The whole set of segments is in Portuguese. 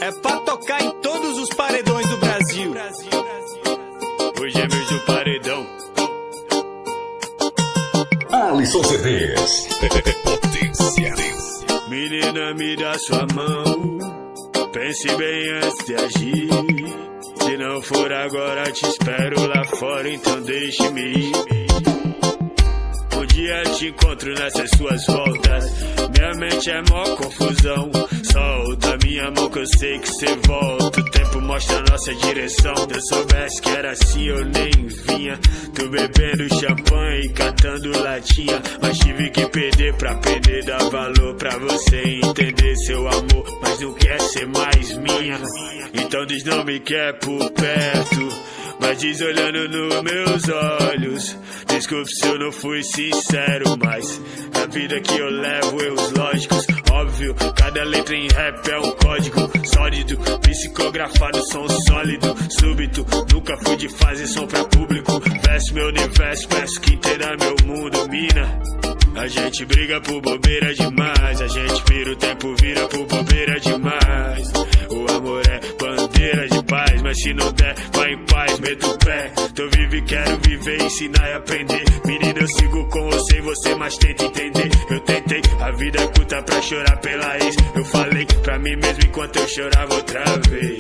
É pra tocar em todos os paredões do Brasil. Os gêmeos do paredão. Alisson CDs. Potência. Menina, me dá sua mão. Pense bem antes de agir. Se não for agora, te espero lá fora, então deixe-me ir. Um dia te encontro nessas suas voltas. Minha mente é mó confusão. Solta minha mão que eu sei que cê volta. O tempo mostra a nossa direção. Se eu soubesse que era assim eu nem vinha. Tô bebendo champanhe e catando latinha. Mas tive que perder pra aprender. Dar valor pra você entender seu amor. Mas não quer ser mais minha. Então diz não me quer por perto. Mas diz olhando nos meus olhos. Desculpe se eu não fui sincero, mas a vida que eu levo, erros lógicos. Óbvio, cada letra em rap é um código sólido, psicografado, som sólido, súbito. Nunca fui de fazer som pra público. Verso meu universo, peço que entenda meu mundo, mina. A gente briga por bobeira demais. A gente vira o tempo, vira por bobeira demais. O amor é bandeira de paz, mas se não der, vai em paz, meto o pé. Tô vivo e quero viver, ensinar e aprender. Menina, eu sigo com você e você mais tenta entender. Eu tentei, a vida é curta pra chorar pela ex. Eu falei pra mim mesmo enquanto eu chorava outra vez.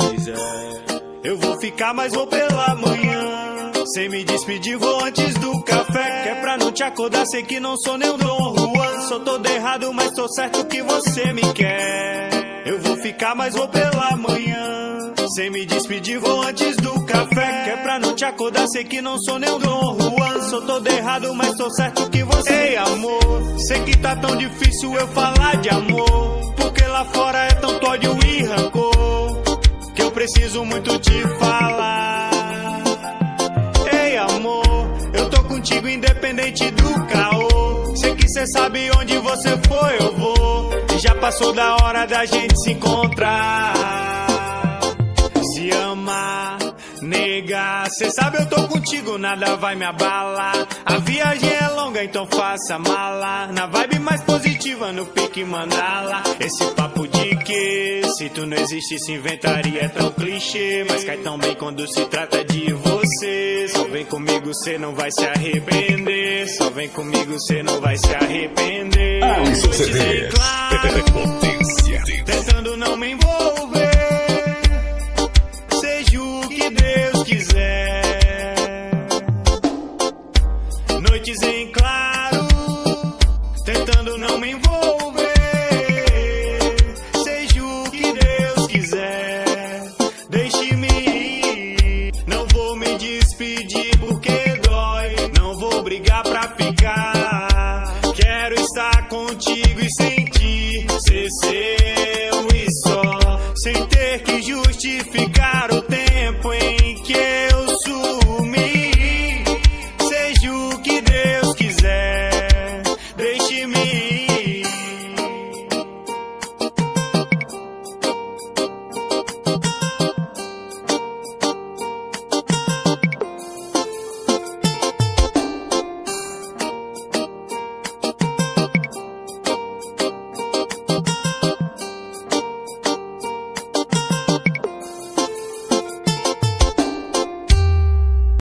Eu vou ficar, mas vou pela manhã. Sem me despedir, vou antes do café. Que é pra não te acordar, sei que não sou nem o Dom Juan. Sou todo errado, mas tô certo que você me quer. Eu vou ficar, mas vou pela manhã. Sem me despedir, vou antes do café. Que é pra não te acordar, sei que não sou nem o Dom Juan. Sou todo errado, mas tô certo que você... Ei, amor, sei que tá tão difícil eu falar de amor. Porque lá fora é tanto ódio e rancor, que eu preciso muito te falar. Ei, amor, eu tô contigo independente do caô. Sei que cê sabe onde você foi, eu vou. E já passou da hora da gente se encontrar. Se amar, negar, cê sabe eu tô contigo, nada vai me abalar. A viagem é longa, então faça mala. Na vibe mais positiva, no pique mandala. Esse papo de que se tu não existisse inventaria é tão clichê. Mas cai tão bem quando se trata de você. Só vem comigo, cê não vai se arrepender. Só vem comigo, cê não vai se arrepender. Alisson CDs. Potência. Tentando não me envolver. Seja o que Deus quiser. Noites em claro, tentando não me envolver. Seja o que Deus quiser. Deixe-me ir. Não vou me despedir porque dói. Não vou brigar pra ficar. Quero estar contigo e sentir ser seu e só. Sem ter que justificar o tempo em que eu sumi. Seja o que Deus